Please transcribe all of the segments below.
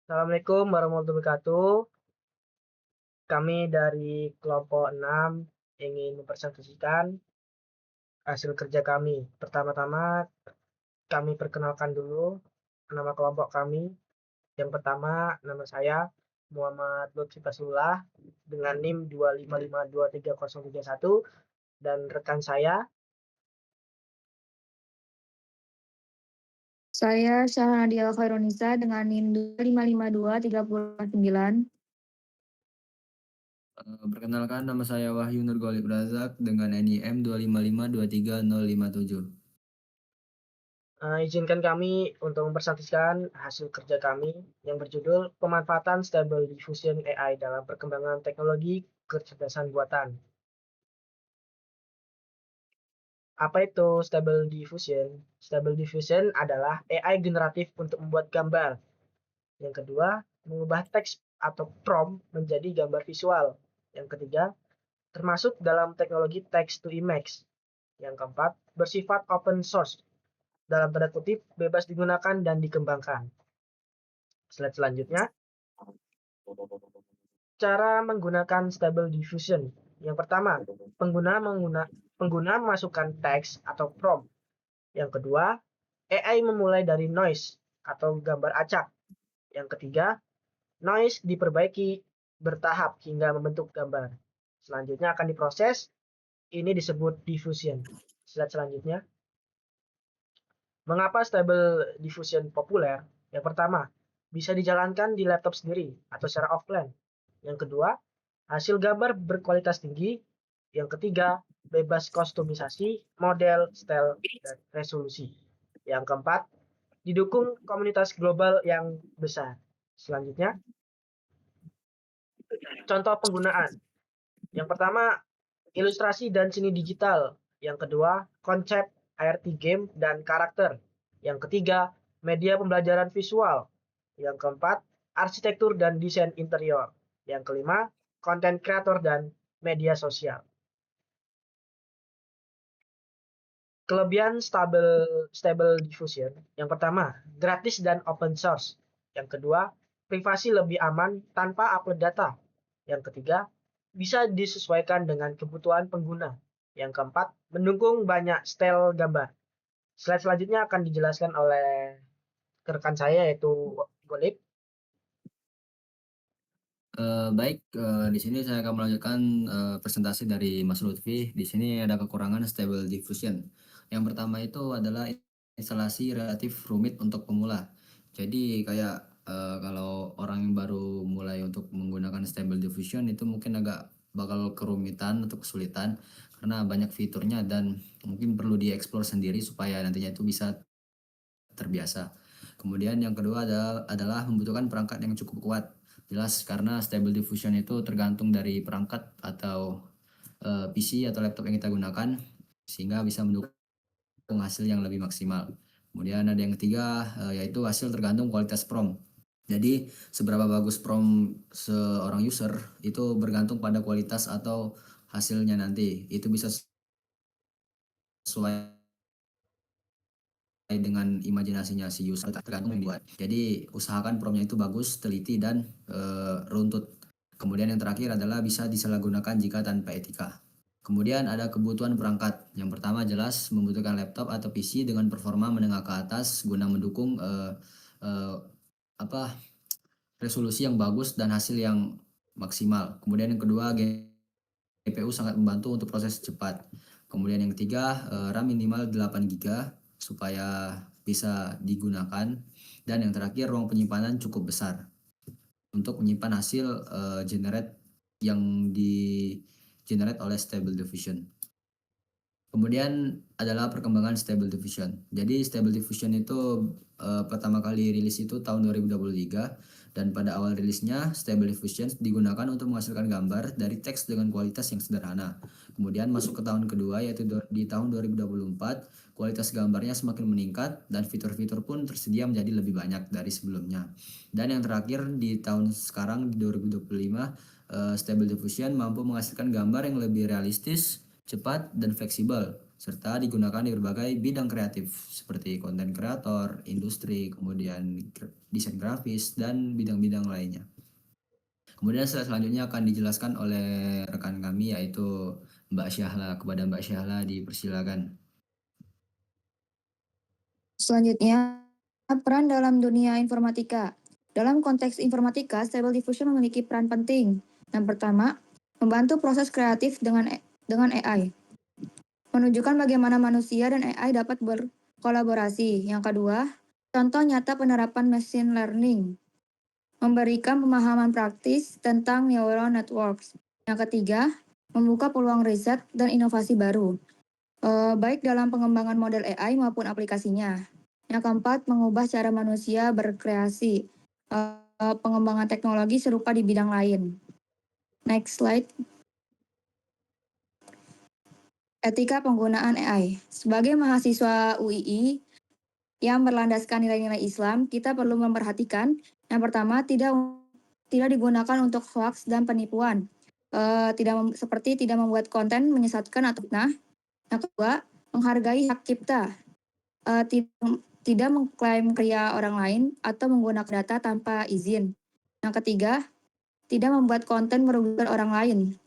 Assalamualaikum warahmatullahi wabarakatuh. Kami dari kelompok 6 ingin mempresentasikan hasil kerja kami. Pertama-tama kami perkenalkan dulu nama kelompok kami. Yang pertama, nama saya Muhammad Lutfi Faslullah dengan NIM 2552301 dan rekan saya. Saya Syahnadia Khairunisa dengan NIM 2555309. Perkenalkan, nama saya Wahyu Nurgolib Razak dengan NIM 255230057. Izinkan kami untuk mempresentasikan hasil kerja kami yang berjudul Pemanfaatan Stable Diffusion AI dalam Perkembangan Teknologi Kecerdasan Buatan. Apa itu Stable Diffusion? Stable Diffusion adalah AI generatif untuk membuat gambar. Yang kedua, mengubah teks atau prompt menjadi gambar visual. Yang ketiga, termasuk dalam teknologi text to image. Yang keempat, bersifat open source. Dalam tanda kutip, bebas digunakan dan dikembangkan. Slide selanjutnya, cara menggunakan Stable Diffusion. Yang pertama, pengguna memasukkan teks atau prompt. Yang kedua, AI memulai dari noise atau gambar acak. Yang ketiga, noise diperbaiki bertahap hingga membentuk gambar. Selanjutnya akan diproses, ini disebut diffusion. Slide selanjutnya. Mengapa Stable Diffusion populer? Yang pertama, bisa dijalankan di laptop sendiri atau secara offline. Yang kedua, hasil gambar berkualitas tinggi. Yang ketiga, bebas kustomisasi, model, style, dan resolusi. Yang keempat, didukung komunitas global yang besar. Selanjutnya, contoh penggunaan. Yang pertama, ilustrasi dan seni digital. Yang kedua, konsep ART game dan karakter. Yang ketiga, media pembelajaran visual. Yang keempat, arsitektur dan desain interior. Yang kelima, konten kreator dan media sosial. Kelebihan stable diffusion. Yang pertama, gratis dan open source. Yang kedua, privasi lebih aman tanpa upload data. Yang ketiga, bisa disesuaikan dengan kebutuhan pengguna. Yang keempat, mendukung banyak style gambar. Slide selanjutnya akan dijelaskan oleh rekan saya yaitu Golib. Baik, di sini saya akan melanjutkan presentasi dari Mas Lutfi. Di sini ada kekurangan Stable Diffusion. Yang pertama itu adalah instalasi relatif rumit untuk pemula. Jadi kayak kalau orang yang baru mulai untuk menggunakan Stable Diffusion itu mungkin agak bakal kerumitan atau kesulitan karena banyak fiturnya dan mungkin perlu dieksplor sendiri supaya nantinya itu bisa terbiasa. Kemudian yang kedua adalah membutuhkan perangkat yang cukup kuat. Jelas karena Stable Diffusion itu tergantung dari perangkat atau PC atau laptop yang kita gunakan sehingga bisa mendukung hasil yang lebih maksimal. Kemudian ada yang ketiga yaitu hasil tergantung kualitas prompt. Jadi seberapa bagus prompt seorang user itu bergantung pada kualitas atau hasilnya nanti. Itu bisa sesuai dengan imajinasinya si user, tergantung yang dibuat. Jadi usahakan promptnya itu bagus, teliti dan runtut. Kemudian yang terakhir adalah bisa disalahgunakan jika tanpa etika. Kemudian ada kebutuhan perangkat. Yang pertama jelas membutuhkan laptop atau PC dengan performa menengah ke atas guna mendukung uh, apa resolusi yang bagus dan hasil yang maksimal. Kemudian yang kedua GPU sangat membantu untuk proses cepat. Kemudian yang ketiga RAM minimal 8 GB supaya bisa digunakan. Dan yang terakhir ruang penyimpanan cukup besar untuk menyimpan hasil generate yang di generate oleh Stable Diffusion. Kemudian adalah perkembangan Stable Diffusion. Jadi Stable Diffusion itu pertama kali rilis itu tahun 2023 dan pada awal rilisnya Stable Diffusion digunakan untuk menghasilkan gambar dari teks dengan kualitas yang sederhana. Kemudian masuk ke tahun kedua yaitu di tahun 2024, kualitas gambarnya semakin meningkat dan fitur-fitur pun tersedia menjadi lebih banyak dari sebelumnya. Dan yang terakhir di tahun sekarang di 2025, Stable Diffusion mampu menghasilkan gambar yang lebih realistis, cepat dan fleksibel serta digunakan di berbagai bidang kreatif seperti konten kreator, industri, kemudian desain grafis, dan bidang-bidang lainnya. Kemudian selanjutnya akan dijelaskan oleh rekan kami yaitu Mbak Syahla. Kepada Mbak Syahla dipersilakan. Selanjutnya, peran dalam dunia informatika. Dalam konteks informatika, Stable Diffusion memiliki peran penting. Yang pertama, membantu proses kreatif dengan AI. Menunjukkan bagaimana manusia dan AI dapat berkolaborasi. Yang kedua, contoh nyata penerapan machine learning. Memberikan pemahaman praktis tentang neural networks. Yang ketiga, membuka peluang riset dan inovasi baru, baik dalam pengembangan model AI maupun aplikasinya. Yang keempat, mengubah cara manusia berkreasi, pengembangan teknologi serupa di bidang lain. Next slide. Etika penggunaan AI. Sebagai mahasiswa UII yang berlandaskan nilai-nilai Islam, kita perlu memperhatikan yang pertama, tidak digunakan untuk hoax dan penipuan. Seperti tidak membuat konten menyesatkan atau fitnah. Yang kedua, menghargai hak cipta. Tidak mengklaim karya orang lain atau menggunakan data tanpa izin. Yang ketiga, tidak membuat konten merugikan orang lain.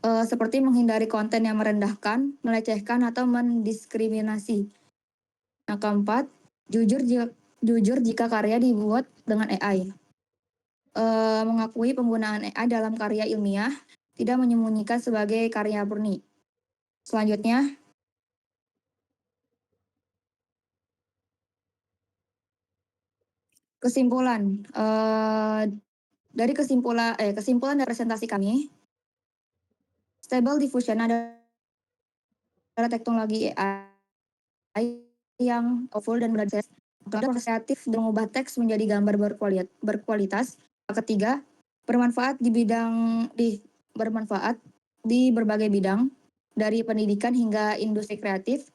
Seperti menghindari konten yang merendahkan, melecehkan, atau mendiskriminasi. Yang keempat, jujur jika karya dibuat dengan AI. Mengakui penggunaan AI dalam karya ilmiah, tidak menyembunyikan sebagai karya murni. Selanjutnya, kesimpulan. Dari kesimpulan dari presentasi kami, Stable Diffusion adalah teknologi AI yang powerful dan mudah diakses, kreatif dan mengubah teks menjadi gambar berkualitas. Ketiga, bermanfaat di berbagai bidang, dari pendidikan hingga industri kreatif.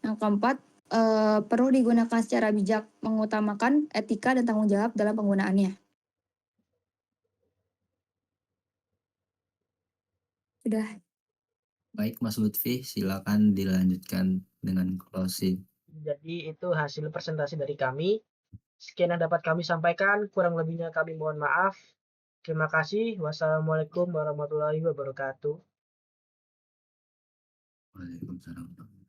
Yang keempat, perlu digunakan secara bijak, mengutamakan etika dan tanggung jawab dalam penggunaannya. Sudah. Baik, Mas Lutfi, silakan dilanjutkan dengan closing. Jadi itu hasil presentasi dari kami. Sekian yang dapat kami sampaikan, kurang lebihnya kami mohon maaf. Terima kasih. Wassalamualaikum warahmatullahi wabarakatuh. Waalaikumsalam.